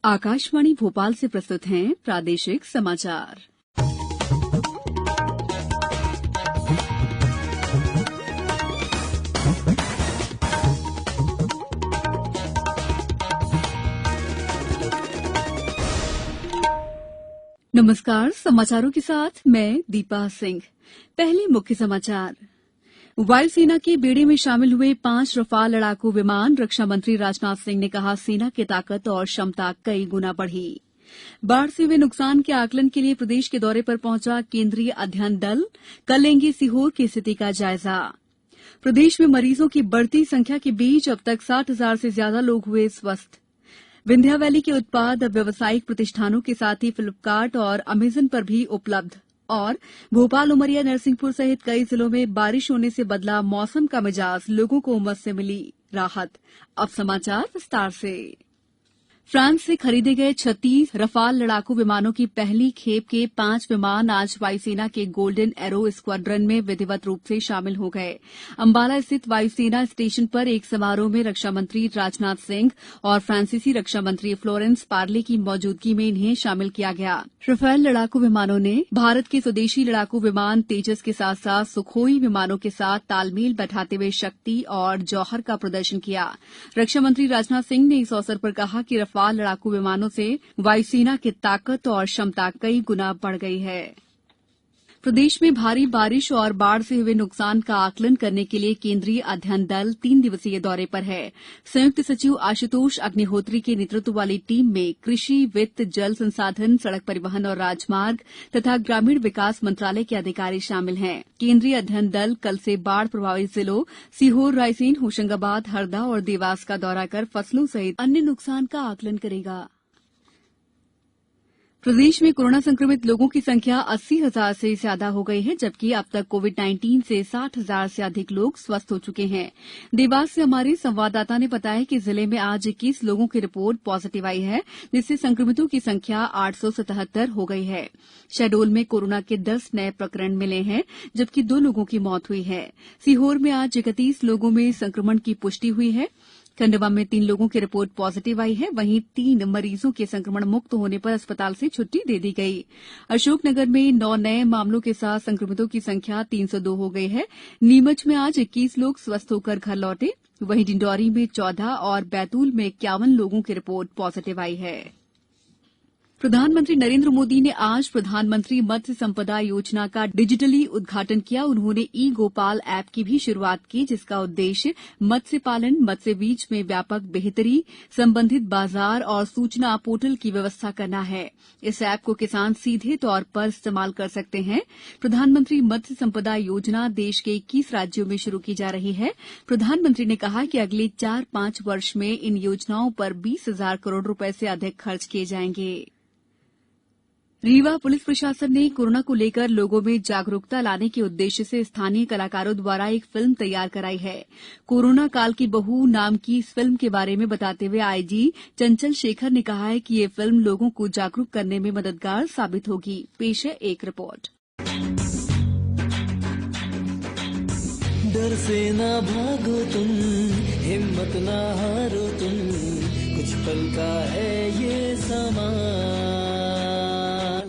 आकाशवाणी भोपाल से प्रस्तुत हैं प्रादेशिक समाचार। नमस्कार, समाचारों के साथ मैं दीपा सिंह। पहले मुख्य समाचार। वायुसेना के बेड़े में शामिल हुए 5 रफाल लड़ाकू विमान। रक्षा मंत्री राजनाथ सिंह ने कहा, सेना की ताकत और क्षमता कई गुना बढ़ी। बाढ़ से हुए नुकसान के आकलन के लिए प्रदेश के दौरे पर पहुंचा केंद्रीय अध्ययन दल। कल लेंगे सीहोर की स्थिति का जायजा। प्रदेश में मरीजों की बढ़ती संख्या के बीच अब तक 60,000 से ज्यादा लोग हुए स्वस्थ। विंध्या वैली के उत्पाद अब व्यावसायिक प्रतिष्ठानों के साथ ही फ्लिपकार्ट और अमेजन पर भी उपलब्ध। और भोपाल, उमरिया, नरसिंहपुर सहित कई जिलों में बारिश होने से बदला मौसम का मिजाज, लोगों को उमस से मिली राहत। अब समाचार विस्तार से। फ्रांस से खरीदे गए 36 रफाल लड़ाकू विमानों की पहली खेप के 5 विमान आज वायुसेना के गोल्डन एरो स्क्वाड्रन में विधिवत रूप से शामिल हो गए। अंबाला स्थित वायुसेना स्टेशन पर एक समारोह में रक्षा मंत्री राजनाथ सिंह और फ्रांसीसी रक्षा मंत्री फ्लोरेंस पार्ले की मौजूदगी में इन्हें शामिल किया गया। रफाल लड़ाकू विमानों ने भारत के स्वदेशी लड़ाकू विमान तेजस के साथ साथ सुखोई विमानों के साथ तालमेल बैठाते हुए शक्ति और जौहर का प्रदर्शन किया। रक्षा मंत्री राजनाथ सिंह ने इस अवसर पर कहा कि रफाल लड़ाकू विमानों से वायुसेना की ताकत और क्षमता कई गुना बढ़ गई है। प्रदेश में भारी बारिश और बाढ़ से हुए नुकसान का आकलन करने के लिए केंद्रीय अध्ययन दल 3 दिवसीय दौरे पर है। संयुक्त सचिव आशुतोष अग्निहोत्री के नेतृत्व वाली टीम में कृषि, वित्त, जल संसाधन, सड़क परिवहन और राजमार्ग तथा ग्रामीण विकास मंत्रालय के अधिकारी शामिल हैं। केंद्रीय अध्ययन दल कल से बाढ़ प्रभावित जिलों सीहोर, रायसेन, होशंगाबाद, हरदा और देवास का दौरा कर फसलों सहित अन्य नुकसान का आकलन करेगा। प्रदेश में कोरोना संक्रमित लोगों की संख्या 80,000 से ज्यादा हो गई है, जबकि अब तक कोविड-19 से 60,000 से अधिक लोग स्वस्थ हो चुके हैं। देवास से हमारे संवाददाता ने बताया कि जिले में आज 21 लोगों की रिपोर्ट पॉजिटिव आई है, जिससे संक्रमितों की संख्या 877 हो गई है। शहडोल में कोरोना के 10 नए प्रकरण मिले हैं, जबकि 2 लोगों की मौत हुई है। सीहोर में आज 31 लोगों में संक्रमण की पुष्टि हुई है। खंडवा में 3 लोगों की रिपोर्ट पॉजिटिव आई है, वहीं 3 मरीजों के संक्रमण मुक्त होने पर अस्पताल से छुट्टी दे दी गई। अशोकनगर में 9 नए मामलों के साथ संक्रमितों की संख्या 302 हो गई है। नीमच में आज 21 लोग स्वस्थ होकर घर लौटे। वहीं डिंडौरी में 14 और बैतूल में 51 लोगों की रिपोर्ट पॉजिटिव आई है। प्रधानमंत्री नरेंद्र मोदी ने आज प्रधानमंत्री मत्स्य संपदा योजना का डिजिटली उद्घाटन किया। उन्होंने ई गोपाल ऐप की भी शुरुआत की, जिसका उद्देश्य मत्स्य पालन, मत्स्य बीज में व्यापक बेहतरी, संबंधित बाजार और सूचना पोर्टल की व्यवस्था करना है। इस ऐप को किसान सीधे तौर पर इस्तेमाल कर सकते हैं। प्रधानमंत्री मत्स्य संपदा योजना देश के 21 राज्यों में शुरू की जा रही है। प्रधानमंत्री ने कहा कि अगले 4-5 वर्ष में इन योजनाओं पर 20,000 करोड़ रुपए से अधिक खर्च किए जाएंगे। रीवा पुलिस प्रशासन ने कोरोना को लेकर लोगों में जागरूकता लाने के उद्देश्य से स्थानीय कलाकारों द्वारा एक फिल्म तैयार कराई है। कोरोना काल की बहू नाम की इस फिल्म के बारे में बताते हुए आईजी चंचल शेखर ने कहा है कि ये फिल्म लोगों को जागरूक करने में मददगार साबित होगी। पेश है एक रिपोर्ट। डर से ना भागो तुम, हिम्मत ना हारो तुम, कुछ पल का है ये समा।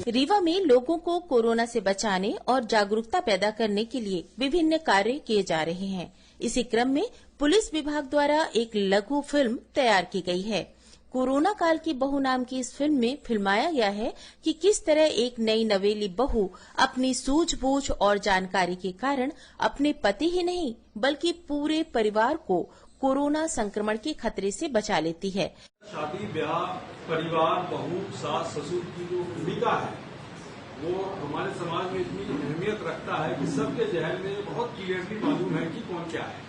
रीवा में लोगों को कोरोना से बचाने और जागरूकता पैदा करने के लिए विभिन्न कार्य किए जा रहे हैं। इसी क्रम में पुलिस विभाग द्वारा एक लघु फिल्म तैयार की गई है। कोरोना काल की बहू नाम की इस फिल्म में फिल्माया गया है कि किस तरह एक नई नवेली बहू अपनी सूझबूझ और जानकारी के कारण अपने पति ही नहीं बल्कि पूरे परिवार को कोरोना संक्रमण के खतरे से बचा लेती है। शादी, ब्याह, परिवार, बहू, सास, ससुर की जो भूमिका है वो हमारे समाज में इतनी अहमियत रखता है कि सबके जहन में बहुत क्लियरली मालूम है कि कौन क्या है।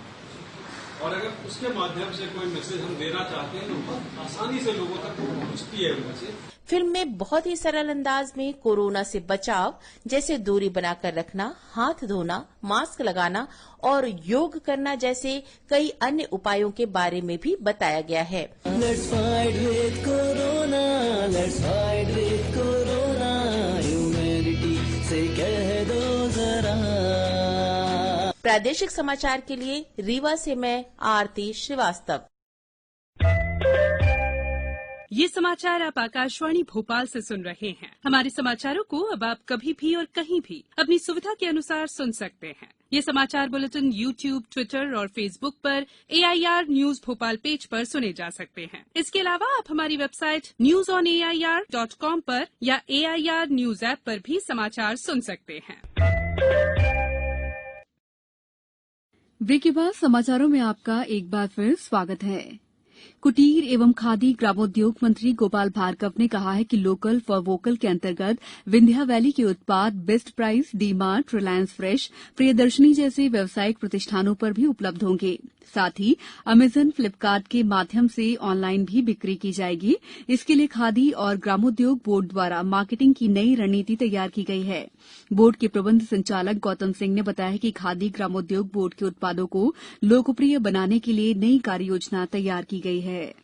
और अगर उसके माध्यम से कोई मैसेज हम देना चाहते हैं तो बहुत आसानी से लोगों तक पहुंचती है मैसेज। फिल्म में बहुत ही सरल अंदाज में कोरोना से बचाव जैसे दूरी बनाकर रखना, हाथ धोना, मास्क लगाना और योग करना जैसे कई अन्य उपायों के बारे में भी बताया गया है। Let's fight with Corona, let's fight with Corona, humanity से कह दो जरा। प्रादेशिक समाचार के लिए रीवा से मैं आरती श्रीवास्तव। ये समाचार आप आकाशवाणी भोपाल से सुन रहे हैं। हमारे समाचारों को अब आप कभी भी और कहीं भी अपनी सुविधा के अनुसार सुन सकते हैं। ये समाचार बुलेटिन YouTube, ट्विटर और फेसबुक पर AIR न्यूज भोपाल पेज पर सुने जा सकते हैं। इसके अलावा आप हमारी वेबसाइट newsonair.com पर या AIR न्यूज ऐप पर भी समाचार सुन सकते हैं। ब्रेक के बाद समाचारों में आपका एक बार फिर स्वागत है। कुटीर एवं खादी ग्रामोद्योग मंत्री गोपाल भार्गव ने कहा है कि लोकल फॉर वोकल के अंतर्गत विंध्या वैली के उत्पाद best price, D mart, Reliance fresh, Priyadarshini जैसे व्यावसायिक प्रतिष्ठानों पर भी उपलब्ध होंगे। साथ ही अमेजन, फ्लिपकार्ट के माध्यम से ऑनलाइन भी बिक्री की जाएगी। इसके लिए खादी और ग्रामोद्योग बोर्ड द्वारा मार्केटिंग की नई रणनीति तैयार की गई है। बोर्ड के प्रबंध संचालक गौतम सिंह ने बताया कि खादी ग्रामोद्योग बोर्ड के उत्पादों को लोकप्रिय बनाने के लिए नई कार्ययोजना तैयार की गई है।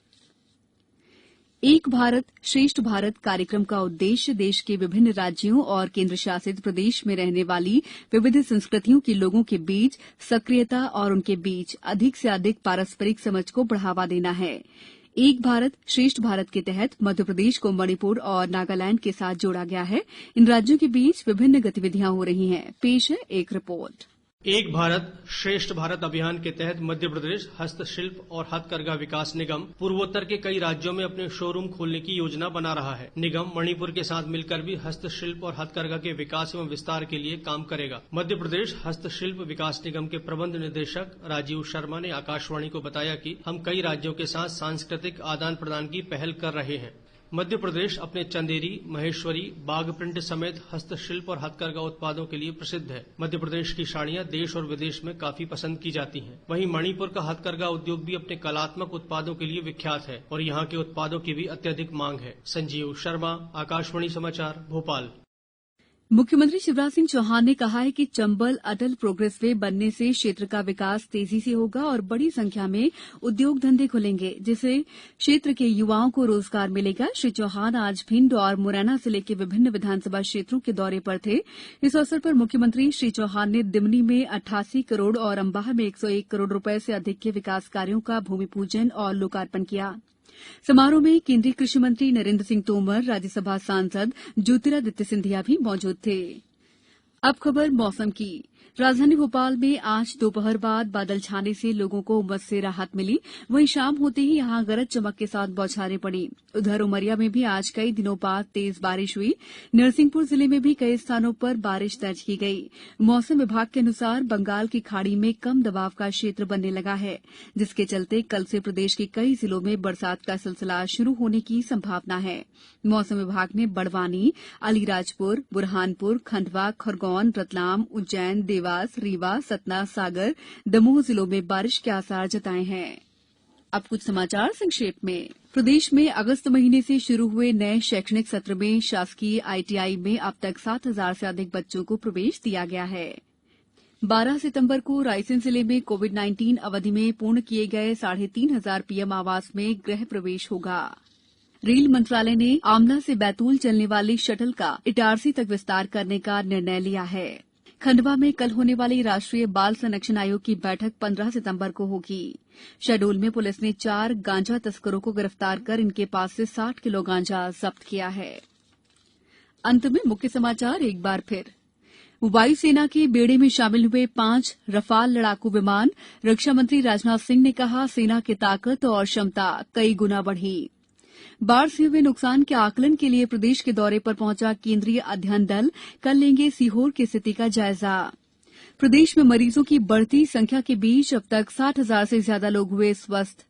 एक भारत श्रेष्ठ भारत कार्यक्रम का उद्देश्य देश के विभिन्न राज्यों और केंद्र शासित प्रदेश में रहने वाली विविध संस्कृतियों के लोगों के बीच सक्रियता और उनके बीच अधिक से अधिक पारस्परिक समझ को बढ़ावा देना है। एक भारत श्रेष्ठ भारत के तहत मध्यप्रदेश को मणिपुर और नागालैंड के साथ जोड़ा गया है। इन राज्यों के बीच विभिन्न गतिविधियां हो रही हैं। पेश है एक रिपोर्ट। एक भारत श्रेष्ठ भारत अभियान के तहत मध्य प्रदेश हस्तशिल्प और हथकरघा विकास निगम पूर्वोत्तर के कई राज्यों में अपने शोरूम खोलने की योजना बना रहा है। निगम मणिपुर के साथ मिलकर भी हस्तशिल्प और हथकरघा के विकास एवं विस्तार के लिए काम करेगा। मध्य प्रदेश हस्तशिल्प विकास निगम के प्रबंध निदेशक राजीव शर्मा ने आकाशवाणी को बताया कि हम कई राज्यों के साथ सांस्कृतिक आदान प्रदान की पहल कर रहे हैं। मध्य प्रदेश अपने चंदेरी, महेश्वरी, बाघ प्रिंट समेत हस्तशिल्प और हथकरघा उत्पादों के लिए प्रसिद्ध है। मध्य प्रदेश की साड़ियां देश और विदेश में काफी पसंद की जाती हैं। वहीं मणिपुर का हथकरघा उद्योग भी अपने कलात्मक उत्पादों के लिए विख्यात है और यहाँ के उत्पादों की भी अत्यधिक मांग है। संजीव शर्मा, आकाशवाणी समाचार, भोपाल। मुख्यमंत्री शिवराज सिंह चौहान ने कहा है कि चंबल अटल प्रोग्रेस वे बनने से क्षेत्र का विकास तेजी से होगा और बड़ी संख्या में उद्योग धंधे खुलेंगे, जिससे क्षेत्र के युवाओं को रोजगार मिलेगा। श्री चौहान आज भिंड और मुरैना जिले के विभिन्न विधानसभा क्षेत्रों के दौरे पर थे। इस अवसर पर मुख्यमंत्री श्री चौहान ने दिमनी में 88 करोड़ और अंबाह में 101 करोड़ रुपए से अधिक के विकास कार्यों का भूमि पूजन और लोकार्पण किया। समारोह में केंद्रीय कृषि मंत्री नरेंद्र सिंह तोमर, राज्यसभा सांसद ज्योतिरादित्य सिंधिया भी मौजूद थे। अब खबर मौसम की। राजधानी भोपाल में आज दोपहर बाद बादल छाने से लोगों को उमस से राहत मिली। वहीं शाम होते ही यहां गरज चमक के साथ बौछारें पड़ी। उधर उमरिया में भी आज कई दिनों बाद तेज बारिश हुई। नरसिंहपुर जिले में भी कई स्थानों पर बारिश दर्ज की गई। मौसम विभाग के अनुसार बंगाल की खाड़ी में कम दबाव का क्षेत्र बनने लगा है, जिसके चलते कल से प्रदेश के कई जिलों में बरसात का सिलसिला शुरू होने की संभावना है। मौसम विभाग ने बड़वानी, अलीराजपुर, बुरहानपुर, खंडवा, खरगोन, रतलाम, उज्जैन, देवास, रीवा, सतना, सागर, दमोह जिलों में बारिश के आसार जताए हैं। अब कुछ समाचार संक्षेप में। प्रदेश में अगस्त महीने से शुरू हुए नए शैक्षणिक सत्र में शासकीय ITI में अब तक 7,000 से अधिक बच्चों को प्रवेश दिया गया है। 12 सितंबर को रायसेन जिले में कोविड-19 अवधि में पूर्ण किए गए 3,500 PM आवास में गृह प्रवेश होगा। रेल मंत्रालय ने आमला से बैतूल चलने वाली शटल का इटारसी तक विस्तार करने का निर्णय लिया है। खंडवा में कल होने वाली राष्ट्रीय बाल संरक्षण आयोग की बैठक 15 सितंबर को होगी। शहडोल में पुलिस ने 4 गांजा तस्करों को गिरफ्तार कर इनके पास से 60 किलो गांजा जब्त किया है। अंत में मुख्य समाचार एक बार फिर। वायुसेना के बेड़े में शामिल हुए 5 रफाल लड़ाकू विमान। रक्षा मंत्री राजनाथ सिंह ने कहा, सेना की ताकत और क्षमता कई गुना बढ़ी। बाढ़ से हुए नुकसान के आकलन के लिए प्रदेश के दौरे पर पहुंचा केंद्रीय अध्ययन दल। कल लेंगे सीहोर की स्थिति का जायजा। प्रदेश में मरीजों की बढ़ती संख्या के बीच अब तक 60,000 से ज्यादा लोग हुए स्वस्थ।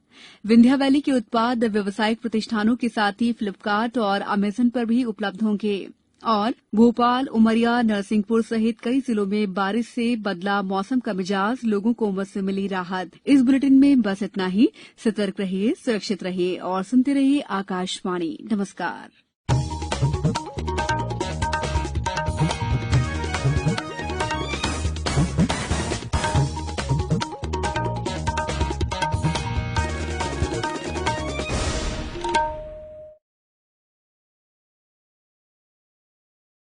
विंध्या वैली के उत्पाद व्यावसायिक प्रतिष्ठानों के साथ ही फ्लिपकार्ट और अमेजन पर भी उपलब्ध होंगे। और भोपाल, उमरिया, नरसिंहपुर सहित कई जिलों में बारिश से बदला मौसम का मिजाज, लोगों को उमस से मिली राहत। इस बुलेटिन में बस इतना ही। सतर्क रहिए, सुरक्षित रहिए और सुनते रहिए आकाशवाणी। नमस्कार।